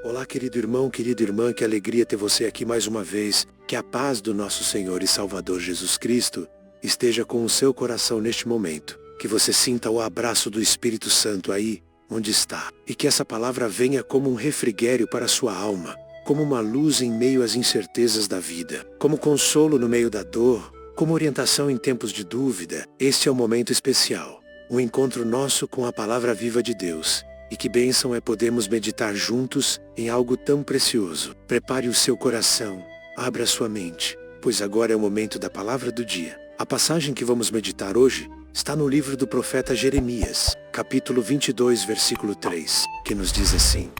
Olá, querido irmão, querida irmã, que alegria ter você aqui mais uma vez. Que a paz do nosso Senhor e Salvador Jesus Cristo esteja com o seu coração neste momento. Que você sinta o abraço do Espírito Santo aí, onde está. E que essa palavra venha como um refrigério para a sua alma, como uma luz em meio às incertezas da vida, como consolo no meio da dor, como orientação em tempos de dúvida. Este é um momento especial, um encontro nosso com a palavra viva de Deus. E que bênção é podermos meditar juntos em algo tão precioso. Prepare o seu coração, abra sua mente, pois agora é o momento da palavra do dia. A passagem que vamos meditar hoje está no livro do profeta Jeremias, capítulo 22, versículo 3, que nos diz assim: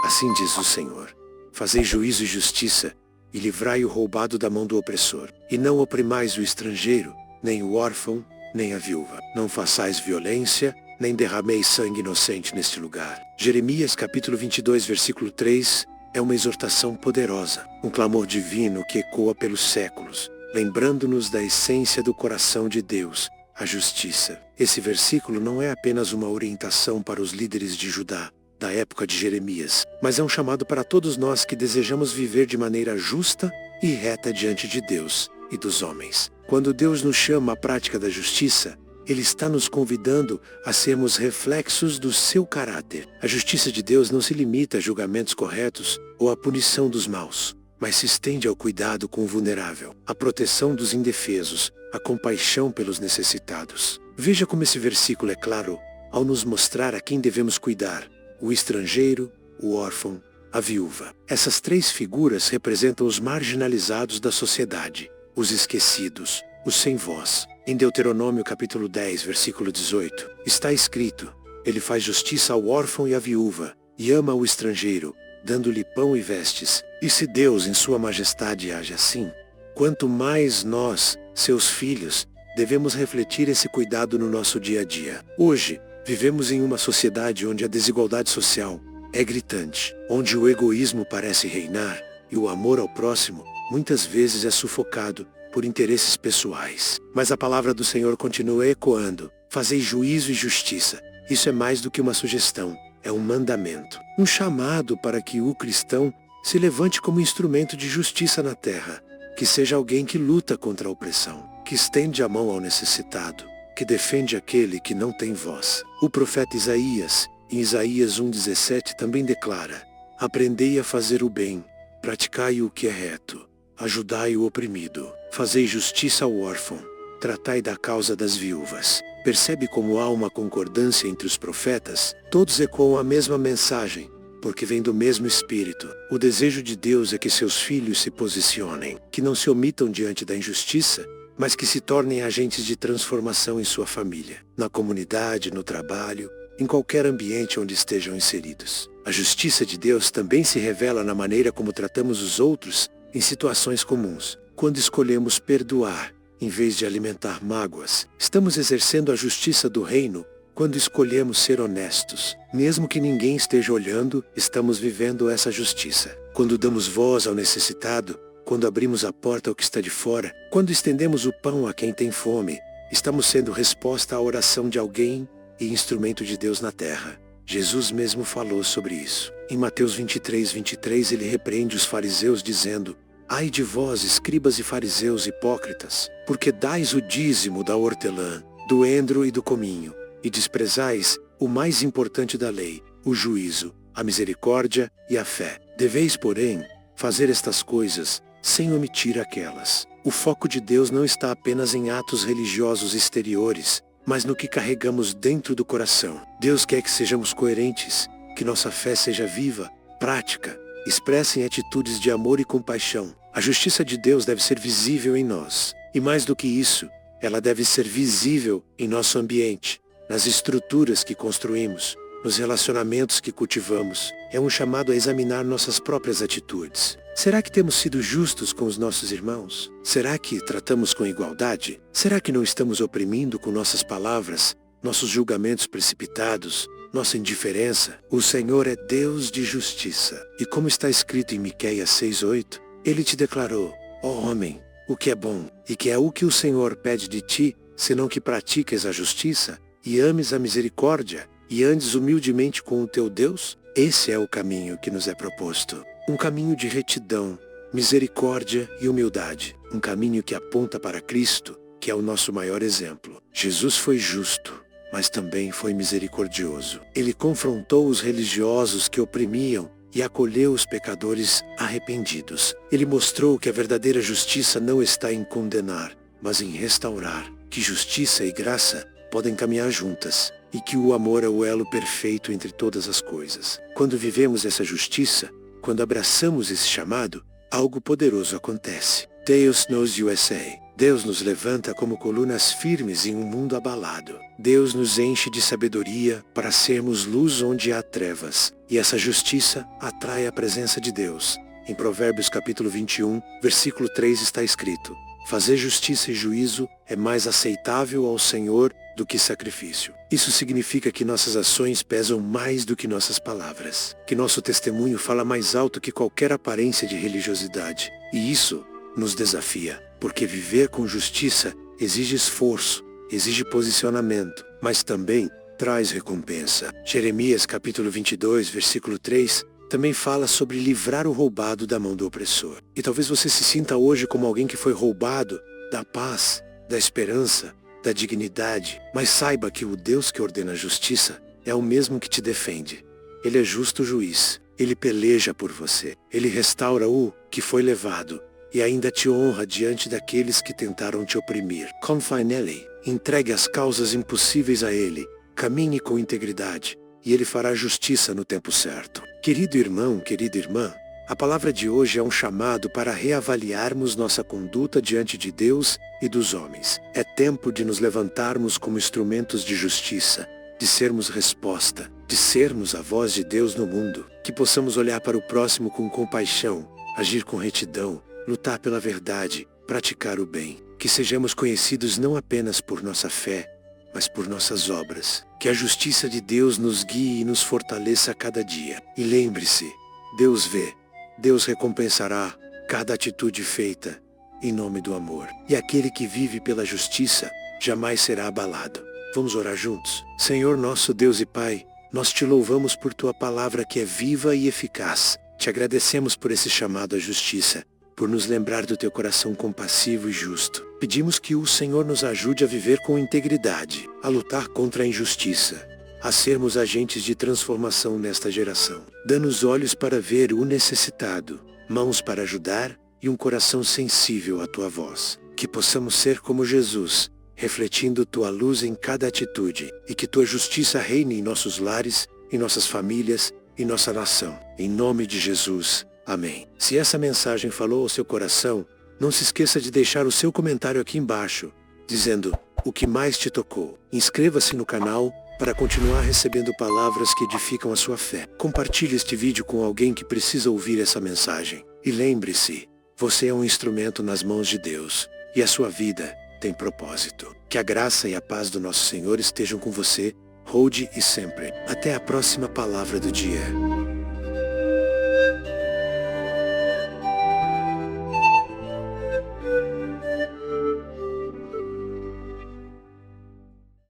Assim diz o Senhor, fazei juízo e justiça, e livrai o roubado da mão do opressor, e não oprimais o estrangeiro, nem o órfão, nem a viúva. Não façais violência, nem derrameis sangue inocente neste lugar. Jeremias capítulo 22, versículo 3, é uma exortação poderosa, um clamor divino que ecoa pelos séculos, lembrando-nos da essência do coração de Deus, a justiça. Esse versículo não é apenas uma orientação para os líderes de Judá, da época de Jeremias, mas é um chamado para todos nós que desejamos viver de maneira justa e reta diante de Deus e dos homens. Quando Deus nos chama à prática da justiça, Ele está nos convidando a sermos reflexos do seu caráter. A justiça de Deus não se limita a julgamentos corretos ou à punição dos maus, mas se estende ao cuidado com o vulnerável, à proteção dos indefesos, à compaixão pelos necessitados. Veja como esse versículo é claro ao nos mostrar a quem devemos cuidar: o estrangeiro, o órfão, a viúva. Essas três figuras representam os marginalizados da sociedade, os esquecidos, os sem voz. Em Deuteronômio capítulo 10, versículo 18, está escrito: Ele faz justiça ao órfão e à viúva, e ama o estrangeiro, dando-lhe pão e vestes. E se Deus em sua majestade age assim, quanto mais nós, seus filhos, devemos refletir esse cuidado no nosso dia a dia. Hoje, vivemos em uma sociedade onde a desigualdade social é gritante, onde o egoísmo parece reinar, e o amor ao próximo muitas vezes é sufocado por interesses pessoais. Mas a palavra do Senhor continua ecoando: fazei juízo e justiça. Isso é mais do que uma sugestão, é um mandamento. Um chamado para que o cristão se levante como instrumento de justiça na terra, que seja alguém que luta contra a opressão, que estende a mão ao necessitado, que defende aquele que não tem voz. O profeta Isaías, em Isaías 1,17, também declara: Aprendei a fazer o bem, praticai o que é reto, ajudai o oprimido, fazei justiça ao órfão, tratai da causa das viúvas. Percebe como há uma concordância entre os profetas? Todos ecoam a mesma mensagem, porque vem do mesmo Espírito. O desejo de Deus é que seus filhos se posicionem, que não se omitam diante da injustiça, mas que se tornem agentes de transformação em sua família, na comunidade, no trabalho, em qualquer ambiente onde estejam inseridos. A justiça de Deus também se revela na maneira como tratamos os outros em situações comuns. Quando escolhemos perdoar, em vez de alimentar mágoas, estamos exercendo a justiça do reino. Quando escolhemos ser honestos, mesmo que ninguém esteja olhando, estamos vivendo essa justiça. Quando damos voz ao necessitado, quando abrimos a porta ao que está de fora, quando estendemos o pão a quem tem fome, estamos sendo resposta à oração de alguém e instrumento de Deus na terra. Jesus mesmo falou sobre isso. Em Mateus 23, 23, ele repreende os fariseus dizendo: Ai de vós, escribas e fariseus hipócritas, porque dais o dízimo da hortelã, do endro e do cominho, e desprezais o mais importante da lei, o juízo, a misericórdia e a fé. Deveis, porém, fazer estas coisas sem omitir aquelas. O foco de Deus não está apenas em atos religiosos exteriores, mas no que carregamos dentro do coração. Deus quer que sejamos coerentes, que nossa fé seja viva, prática, expressa em atitudes de amor e compaixão. A justiça de Deus deve ser visível em nós. E mais do que isso, ela deve ser visível em nosso ambiente, nas estruturas que construímos, nos relacionamentos que cultivamos. É um chamado a examinar nossas próprias atitudes. Será que temos sido justos com os nossos irmãos? Será que tratamos com igualdade? Será que não estamos oprimindo com nossas palavras, nossos julgamentos precipitados, nossa indiferença? O Senhor é Deus de justiça. E como está escrito em Miqueias 6:8, Ele te declarou: ó homem, o que é bom, e que é o que o Senhor pede de ti, senão que pratiques a justiça, e ames a misericórdia, e andes humildemente com o teu Deus? Esse é o caminho que nos é proposto. Um caminho de retidão, misericórdia e humildade. Um caminho que aponta para Cristo, que é o nosso maior exemplo. Jesus foi justo, mas também foi misericordioso. Ele confrontou os religiosos que oprimiam e acolheu os pecadores arrependidos. Ele mostrou que a verdadeira justiça não está em condenar, mas em restaurar, que justiça e graça podem caminhar juntas, e que o amor é o elo perfeito entre todas as coisas. Quando vivemos essa justiça, quando abraçamos esse chamado, algo poderoso acontece. Deus nos USA. Deus nos levanta como colunas firmes em um mundo abalado. Deus nos enche de sabedoria para sermos luz onde há trevas. E essa justiça atrai a presença de Deus. Em Provérbios capítulo 21, versículo 3 está escrito: fazer justiça e juízo é mais aceitável ao Senhor do que sacrifício. Isso significa que nossas ações pesam mais do que nossas palavras. Que nosso testemunho fala mais alto que qualquer aparência de religiosidade. E isso nos desafia, porque viver com justiça exige esforço, exige posicionamento, mas também traz recompensa. Jeremias capítulo 22, versículo 3, também fala sobre livrar o roubado da mão do opressor. E talvez você se sinta hoje como alguém que foi roubado da paz, da esperança, da dignidade, mas saiba que o Deus que ordena a justiça é o mesmo que te defende. Ele é justo juiz, ele peleja por você, ele restaura o que foi levado e ainda te honra diante daqueles que tentaram te oprimir. Confie nele, entregue as causas impossíveis a ele, caminhe com integridade e ele fará justiça no tempo certo. Querido irmão, querida irmã, a palavra de hoje é um chamado para reavaliarmos nossa conduta diante de Deus e dos homens. É tempo de nos levantarmos como instrumentos de justiça, de sermos resposta, de sermos a voz de Deus no mundo, que possamos olhar para o próximo com compaixão, agir com retidão, lutar pela verdade, praticar o bem. Que sejamos conhecidos não apenas por nossa fé, mas por nossas obras. Que a justiça de Deus nos guie e nos fortaleça a cada dia. E lembre-se, Deus vê, Deus recompensará cada atitude feita em nome do amor. E aquele que vive pela justiça jamais será abalado. Vamos orar juntos? Senhor nosso Deus e Pai, nós te louvamos por tua palavra que é viva e eficaz. Te agradecemos por esse chamado à justiça, por nos lembrar do teu coração compassivo e justo. Pedimos que o Senhor nos ajude a viver com integridade, a lutar contra a injustiça, a sermos agentes de transformação nesta geração. Dá-nos olhos para ver o necessitado, mãos para ajudar e um coração sensível à tua voz. Que possamos ser como Jesus, refletindo tua luz em cada atitude, e que tua justiça reine em nossos lares, em nossas famílias, em nossa nação. Em nome de Jesus. Amém. Se essa mensagem falou ao seu coração, não se esqueça de deixar o seu comentário aqui embaixo, dizendo o que mais te tocou. Inscreva-se no canal para continuar recebendo palavras que edificam a sua fé. Compartilhe este vídeo com alguém que precisa ouvir essa mensagem. E lembre-se, você é um instrumento nas mãos de Deus, e a sua vida tem propósito. Que a graça e a paz do nosso Senhor estejam com você, hoje e sempre. Até a próxima palavra do dia.